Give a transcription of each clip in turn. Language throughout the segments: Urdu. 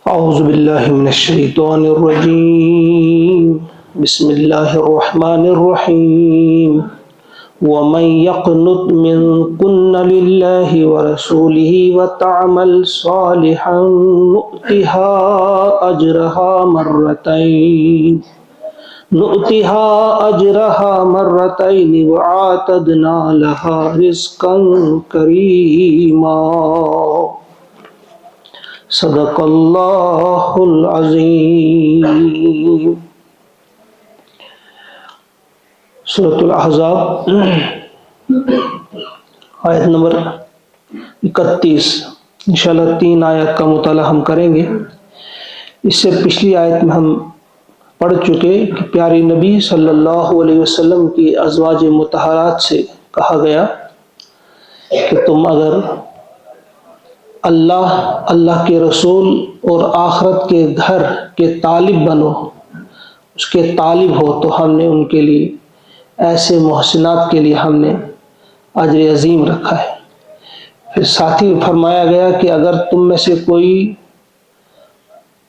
أعوذ بالله من الشيطان الرجيم بسم الله الرحمن الرحيم ومن يقنط منكن لله ورسوله وتعمل صالحا نؤتها أجرها مرتين وأعتدنا لها رزقا كريما صدق اللہ العظیم۔ سورۃ الاحزاب آیت نمبر 31، انشاءاللہ 3 آیت کا مطالعہ ہم کریں گے۔ اس سے پچھلی آیت میں ہم پڑھ چکے کہ پیاری نبی صلی اللہ علیہ وسلم کی ازواج مطہرات سے کہا گیا کہ تم اگر اللہ کے رسول اور آخرت کے گھر کے طالب بنو، اس کے طالب ہو، تو ہم نے ان کے لیے ایسے محسنات کے لیے ہم نے اجر عظیم رکھا ہے۔ پھر ساتھ ہی فرمایا گیا کہ اگر تم میں سے کوئی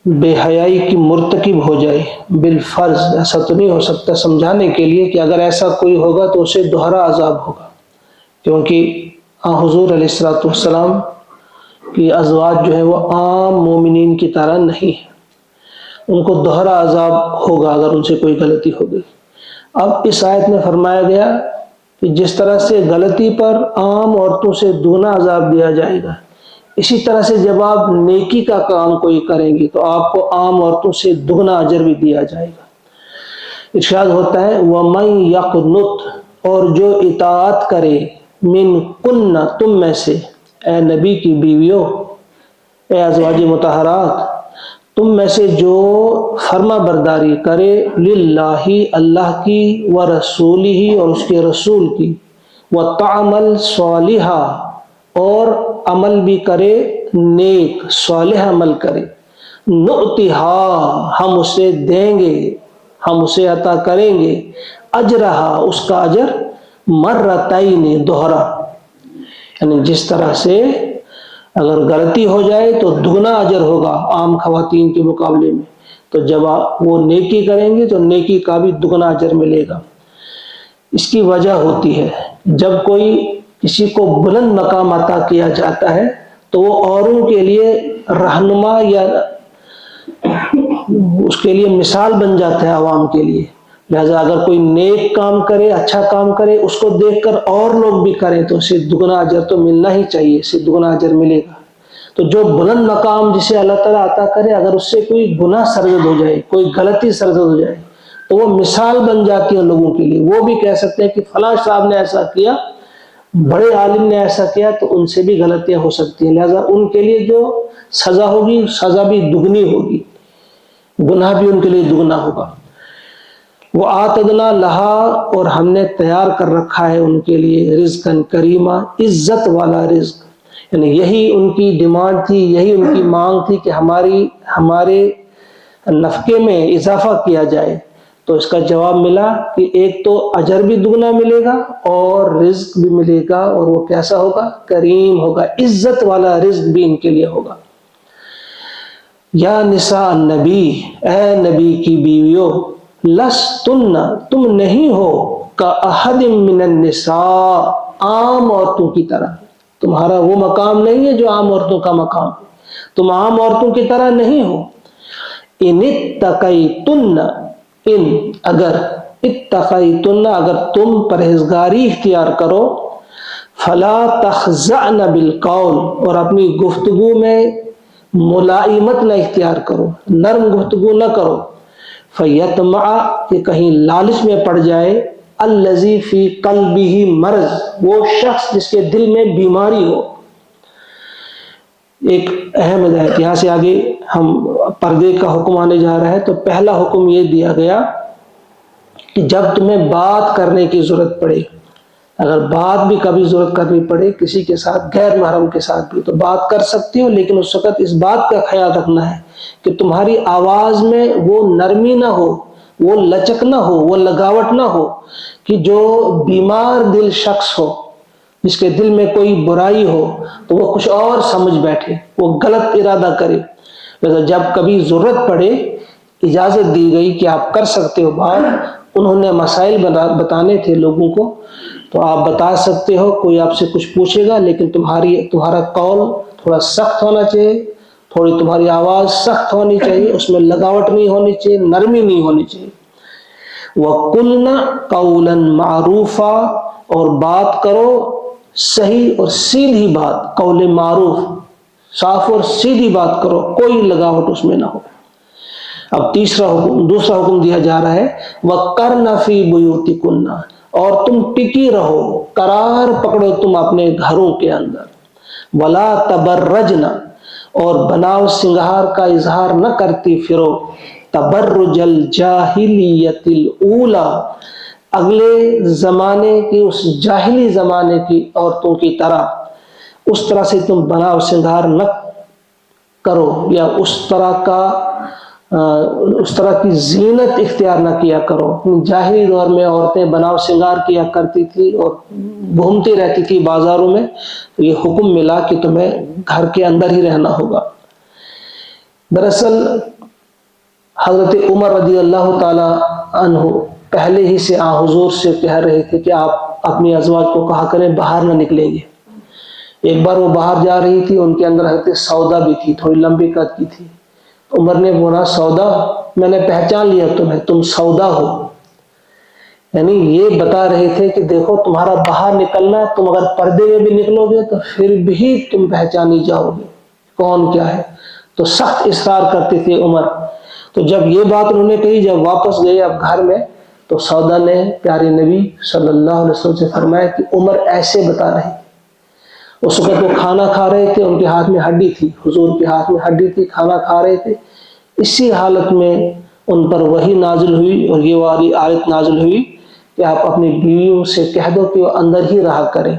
بے حیائی کی مرتکب ہو جائے بالفرض، ایسا تو نہیں ہو سکتا، سمجھانے کے لیے کہ اگر ایسا کوئی ہوگا تو اسے دوہرا عذاب ہوگا، کیونکہ حضور علیہ الصلوۃ والسلام کہ ازواج جو ہے وہ عام مومنین کی طرح نہیں ہے، ان کو دوہرا عذاب ہوگا اگر ان سے کوئی غلطی ہو گئی۔ اب اس آیت میں فرمایا گیا کہ جس طرح سے غلطی پر عام عورتوں سے دوگنا عذاب دیا جائے گا، اسی طرح سے جب آپ نیکی کا کام کوئی کریں گے تو آپ کو عام عورتوں سے دوگنا اجر بھی دیا جائے گا۔ ارشاد ہوتا ہے وَمَن يَقْنُطْ، اور جو اطاعت کرے، من کن، تم میں سے، اے نبی کی بیویوں، اے ازواج مطہرات، تم میں سے جو فرما برداری کرے للہ، اللہ کی، ورسولہ، اور اس کے رسول کی، وتعمل صالحا، اور عمل بھی کرے نیک صالح عمل کرے، نؤتہا، ہم اسے دیں گے، ہم اسے عطا کریں گے، اجرہا، اس کا اجر، مرتین، دوہرا، یعنی جس طرح سے اگر غلطی ہو جائے تو دگنا اجر ہوگا عام خواتین کے مقابلے میں، تو جب وہ نیکی کریں گے تو نیکی کا بھی دگنا اجر ملے گا۔ اس کی وجہ ہوتی ہے جب کوئی کسی کو بلند مقام عطا کیا جاتا ہے تو وہ اوروں کے لیے رہنما یا اس کے لیے مثال بن جاتا ہے عوام کے لیے، لہذا اگر کوئی نیک کام کرے، اچھا کام کرے، اس کو دیکھ کر اور لوگ بھی کریں تو اسے دگنا اجر تو ملنا ہی چاہیے، اسے دگنا اجر ملے گا۔ تو جو بلند مقام جسے اللہ تعالیٰ عطا کرے، اگر اس سے کوئی گناہ سرزد ہو جائے، کوئی غلطی سرزد ہو جائے تو وہ مثال بن جاتی ہے لوگوں کے لیے، وہ بھی کہہ سکتے ہیں کہ فلاں صاحب نے ایسا کیا، بڑے عالم نے ایسا کیا، تو ان سے بھی غلطیاں ہو سکتی ہیں، لہذا ان کے لیے جو سزا ہوگی، سزا بھی دگنی ہوگی، گناہ بھی ان کے لیے دگنا ہوگا۔ وَآتَدْنَا لَهَا، اور ہم نے تیار کر رکھا ہے ان کے لیے رزقاً کریما، عزت والا رزق، یعنی یہی ان کی ڈیمانڈ تھی، یہی ان کی مانگ تھی کہ ہمارے نفقے میں اضافہ کیا جائے، تو اس کا جواب ملا کہ ایک تو اجر بھی دگنا ملے گا اور رزق بھی ملے گا، اور وہ کیسا ہوگا؟ کریم ہوگا، عزت والا رزق بھی ان کے لیے ہوگا۔ یا نساء النبی، اے نبی کی بیویوں، لستن، تم نہیں ہو، کاحد من النساء، عام عورتوں کی طرح، تمہارا وہ مقام نہیں ہے جو عام عورتوں کا مقام ہے، تم عام عورتوں کی طرح نہیں ہو۔ ان اتقیتن، اگر تم پرہیزگاری اختیار کرو، فلا تخضعن بالقول، اور اپنی گفتگو میں ملائمت نہ اختیار کرو، نرم گفتگو نہ کرو، فیطمع، کہ کہیں لالچ میں پڑ جائے، الذی فی قلبہ مرض، وہ شخص جس کے دل میں بیماری ہو۔ ایک اہم ہدایت، یہاں سے آگے ہم پردے کا حکم آنے جا رہا ہے، تو پہلا حکم یہ دیا گیا کہ جب تمہیں بات کرنے کی ضرورت پڑے، اگر بات بھی کبھی ضرورت کرنی پڑے کسی کے ساتھ، غیر محرم کے ساتھ بھی، تو بات کر سکتی ہو، لیکن اس وقت اس بات کا خیال رکھنا ہے کہ تمہاری آواز میں وہ نرمی نہ ہو، وہ لچک نہ ہو، وہ لگاوٹ نہ ہو کہ جو بیمار دل شخص ہو، جس کے دل میں کوئی برائی ہو، تو وہ کچھ اور سمجھ بیٹھے، وہ غلط ارادہ کرے، جب کبھی ضرورت پڑے اجازت دی گئی کہ آپ کر سکتے ہو بات، انہوں نے مسائل بتانے تھے لوگوں کو، تو آپ بتا سکتے ہو، کوئی آپ سے کچھ پوچھے گا لیکن تمہارا قول تھوڑا سخت ہونا چاہیے، تھوڑی تمہاری آواز سخت ہونی چاہیے، اس میں لگاوٹ نہیں ہونی چاہیے، نرمی نہیں ہونی چاہیے۔ وَقُلْنَ قَوْلًا مَعْرُوفًا، اور بات کرو صحیح اور سیدھی بات، قول معروف، صاف اور سیدھی بات کرو، کوئی لگاوٹ اس میں نہ ہو۔ اب دوسرا حکم دیا جا رہا ہے، وَقَرْنَ فِي بُيُوتِكُنَّ، اور تم ٹکی رہو، قرار پکڑو تم اپنے گھروں کے اندر، وَلَا تَبَرَّجْنَ، اور بناؤ سنگار کا اظہار نہ کرتی پھرو، تبرج الجاہلیت الاولی، اگلے زمانے کی، اس جاہلی زمانے کی عورتوں کی طرح، اس طرح سے تم بناؤ سنگار نہ کرو، یا اس طرح کی زینت اختیار نہ کیا کرو۔ جاہلی دور میں عورتیں بناؤ سنگار کیا کرتی تھی اور گھومتی رہتی تھی بازاروں میں، تو یہ حکم ملا کہ تمہیں گھر کے اندر ہی رہنا ہوگا۔ دراصل حضرت عمر رضی اللہ تعالی عنہ پہلے ہی سے حضور سے کہہ رہے تھے کہ آپ اپنی ازواج کو کہا کریں باہر نہ نکلیں گے۔ ایک بار وہ باہر جا رہی تھی، ان کے اندر حضرت سودا بھی تھی، تھوڑی لمبی قد کی تھی۔ عمر نے بولا، سودا، میں نے پہچان لیا تمہیں، تم سودا ہو۔ یعنی یہ بتا رہے تھے کہ دیکھو تمہارا باہر نکلنا، تم اگر پردے میں بھی نکلو گے تو پھر بھی تم پہچانی جاؤ گے کون کیا ہے۔ تو سخت اصرار کرتے تھے عمر۔ تو جب یہ بات انہوں نے کہی، جب واپس گئے اب گھر میں، تو سودا نے پیارے نبی صلی اللہ علیہ وسلم سے فرمایا کہ عمر ایسے بتا رہے تھے۔ اس وقت وہ کھانا کھا رہے تھے، ان کے ہاتھ میں ہڈی تھی، حضور کے ہاتھ میں ہڈی تھی، کھانا کھا رہے تھے۔ اسی حالت میں ان پر وحی نازل ہوئی اور یہ والی آیت نازل ہوئی کہ آپ اپنی بیویوں سے کہہ دو کہ وہ اندر ہی رہا کریں۔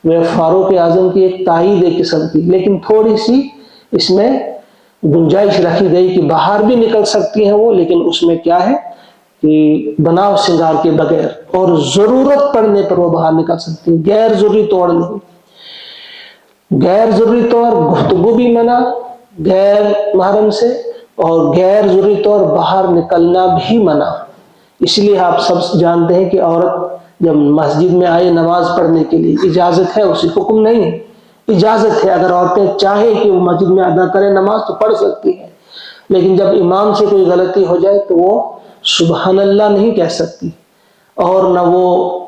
وہ فاروق اعظم کی ایک تائید ایک قسم کی، لیکن تھوڑی سی اس میں گنجائش رکھی گئی کہ باہر بھی نکل سکتی ہیں وہ، لیکن اس میں کیا ہے کہ بناؤ سنگار کے بغیر، اور ضرورت پڑنے پر وہ باہر نکل سکتی ہیں، غیر ضروری طور نہیں۔ غیر ضروری طور گفتگو بھی منع غیر محرم سے، اور غیر ضروری طور باہر نکلنا بھی منع۔ اس لیے آپ سب جانتے ہیں کہ عورت جب مسجد میں آئے نماز پڑھنے کے لیے اجازت ہے، اسی حکم نہیں ہے، اجازت ہے۔ اگر عورتیں چاہیں کہ وہ مسجد میں ادا کریں نماز تو پڑھ سکتی ہیں، لیکن جب امام سے کوئی غلطی ہو جائے تو وہ سبحان اللہ نہیں کہہ سکتی، اور نہ وہ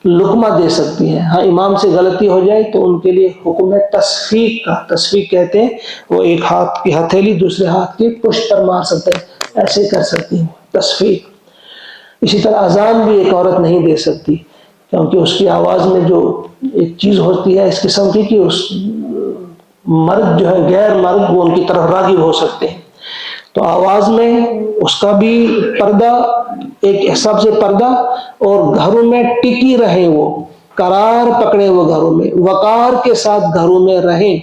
لقمہ دے سکتی ہیں۔ ہاں، امام سے غلطی ہو جائے تو ان کے لیے حکم ہے تصفیق کا۔ تصفیق کہتے ہیں وہ ایک ہاتھ کی ہتھیلی دوسرے ہاتھ کی پشت پر مار سکتے ہیں، ایسے کر سکتی ہیں، تصفیق۔ اسی طرح اذان بھی ایک عورت نہیں دے سکتی، کیونکہ اس کی آواز میں جو ایک چیز ہوتی ہے اس قسم کی کہ اس مرد جو ہے، غیر مرد، وہ ان کی طرف راغب ہو سکتے ہیں۔ تو آواز میں اس کا بھی پردہ، ایک حساب سے پردہ، اور گھروں میں ٹکی رہیں، وہ قرار پکڑے، وہ گھروں میں وقار کے ساتھ گھروں میں رہیں۔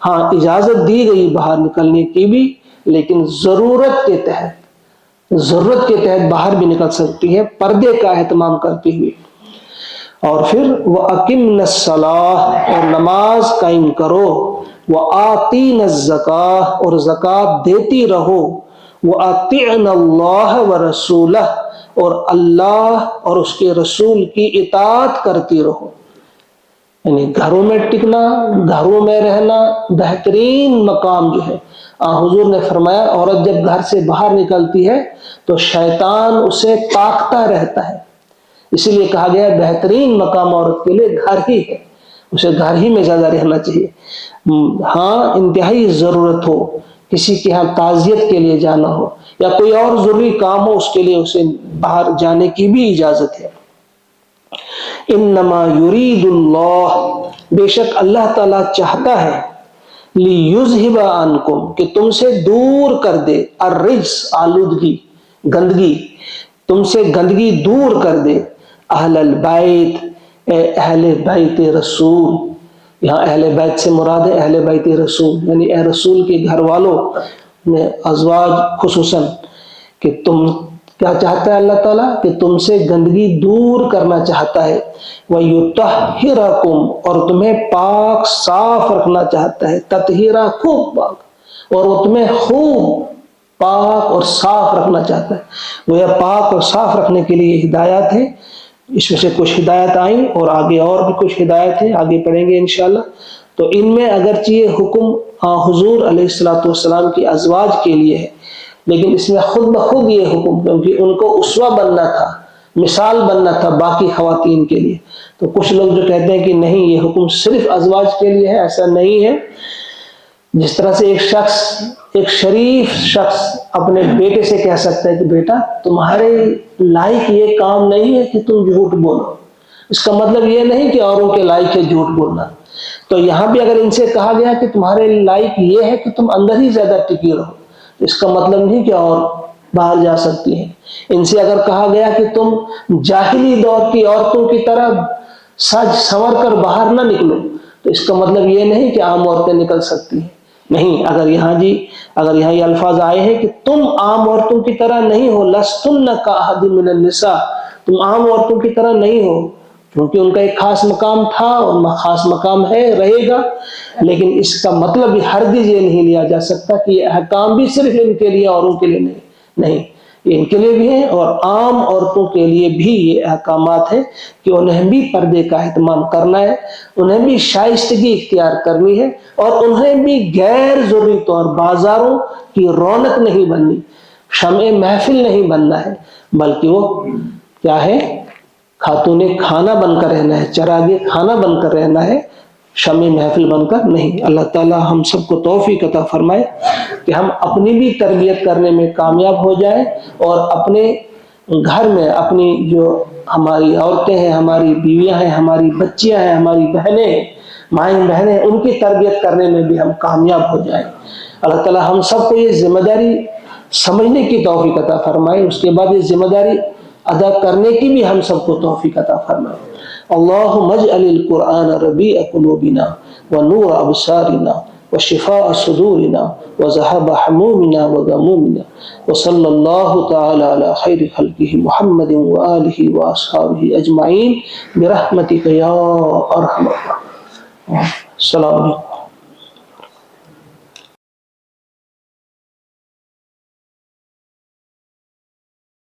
ہاں، اجازت دی گئی باہر نکلنے کی بھی، لیکن ضرورت کے تحت باہر بھی نکل سکتی ہے، پردے کا اہتمام کرتے ہوئے۔ اور پھر وَأَقِمْنَ الصَّلَاةَ، اور نماز قائم کرو، وَآتِينَ الزَّكَاةَ، اور زکوٰۃ دیتی رہو، وَأَطِعْنَ اللَّهَ وَرَسُولَهُ، اور اللہ اور اس کے رسول کی اطاعت کرتی رہو۔ یعنی گھروں میں ٹکنا، گھروں میں رہنا بہترین مقام جو ہے۔ حضور نے فرمایا عورت جب گھر سے باہر نکلتی ہے تو شیطان اسے تاکتا رہتا ہے، اسی لیے کہا گیا بہترین مقام عورت کے لیے گھر ہی ہے، اسے گھر ہی میں زیادہ رہنا چاہیے۔ ہاں، انتہائی ضرورت ہو، کسی کے ہاں تعزیت کے لیے جانا ہو یا کوئی اور ضروری کام ہو، اس کے لیے اسے باہر جانے کی بھی اجازت ہے۔ انما یرید اللہ، بے شک اللہ تعالیٰ چاہتا ہے، لیذہب عنکم، کہ تم سے دور کر دے، الرجس، آلودگی، گندگی، تم سے گندگی دور کر دے، اہل البیت، اے اہل بیت رسول۔ یہاں اہل بیت سے مراد ہے اہل بیت رسول، یعنی اے رسول کے گھر والوں، ازواج خصوصاً، کہ تم کیا چاہتا ہے اللہ تعالیٰ کہ تم سے گندگی دور کرنا چاہتا ہے، وَيُطَهِّرَكُمْ، اور تمہیں پاک صاف رکھنا چاہتا ہے، تطہیرہ خوب پاک، اور وہ تمہیں خوب پاک اور صاف رکھنا چاہتا ہے. وہ پاک اور صاف رکھنے کے لیے ہدایات ہیں. اس میں سے کچھ ہدایت آئیں اور آگے اور بھی کچھ ہدایت ہیں، آگے پڑھیں گے انشاءاللہ. تو ان میں اگرچہ یہ حکم حضور علیہ الصلوۃ والسلام کی ازواج کے لیے ہے، لیکن اس میں خود بخود یہ حکم، کیونکہ ان کو اسوہ بننا تھا، مثال بننا تھا باقی خواتین کے لیے. تو کچھ لوگ جو کہتے ہیں کہ نہیں یہ حکم صرف ازواج کے لیے ہے، ایسا نہیں ہے. جس طرح سے ایک شریف شخص اپنے بیٹے سے کہہ سکتا ہے کہ بیٹا تمہارے لائق یہ کام نہیں ہے کہ تم جھوٹ بولو، اس کا مطلب یہ نہیں کہ اوروں کے لائق ہے جھوٹ بولنا. تو یہاں بھی اگر ان سے کہا گیا کہ تمہارے لائق یہ ہے کہ تم اندر ہی زیادہ ٹکی رہو، تو اس کا مطلب نہیں کہ اور باہر جا سکتی ہیں. ان سے اگر کہا گیا کہ تم جاہلی دور کی عورتوں کی طرح سج سنور کر باہر نہ نکلو، تو اس کا مطلب یہ نہیں کہ عام عورتیں نکل سکتی ہیں. نہیں، اگر یہاں یہ الفاظ آئے ہیں کہ تم عام عورتوں کی طرح نہیں ہو، لستن کاحد من النساء، تم عام عورتوں کی طرح نہیں ہو، کیونکہ ان کا ایک خاص مقام تھا اور خاص مقام ہے، رہے گا. لیکن اس کا مطلب بھی ہرگز یہ نہیں لیا جا سکتا کہ یہ احکام بھی صرف ان کے لیے، اوروں کے لیے نہیں. یہ ان کے لیے بھی ہیں اور عام عورتوں کے لیے بھی یہ احکامات ہیں کہ انہیں بھی پردے کا اہتمام کرنا ہے، انہیں بھی شائستگی اختیار کرنی ہے، اور انہیں بھی غیر ضروری طور بازاروں کی رونق نہیں بننی، شمع محفل نہیں بننا ہے، بلکہ وہ کیا ہے، خاتون کھانا بن کر رہنا ہے، چراغ کھانا بن کر رہنا ہے، شمع محفل بن کر نہیں. اللہ تعالی ہم سب کو توفیق عطا فرمائے کہ ہم اپنی بھی تربیت کرنے میں کامیاب ہو جائیں، اور اپنے گھر میں اپنی جو ہماری عورتیں ہیں، ہماری بیویاں ہیں، ہماری بچیاں ہیں، ہماری بہنیں ہیں، مائیں بہنیں، ان کی تربیت کرنے میں بھی ہم کامیاب ہو جائیں. اللہ تعالی ہم سب کو یہ ذمہ داری سمجھنے کی توفیق عطا فرمائے، اس کے بعد یہ ذمہ داری ادا کرنے کی بھی ہم سب کو توفیق عطا فرمائے. اللہم اجعل القرآن ربیع قلوبنا ونور ابصارنا وشفاء صدورنا وذهاب حمومنا وغمومنا وصلی اللہ تعالی علی خیر خلقہ محمد وآلہ واصحابہ اجمعین برحمتک یا ارحم الراحمین. السلام علیکم.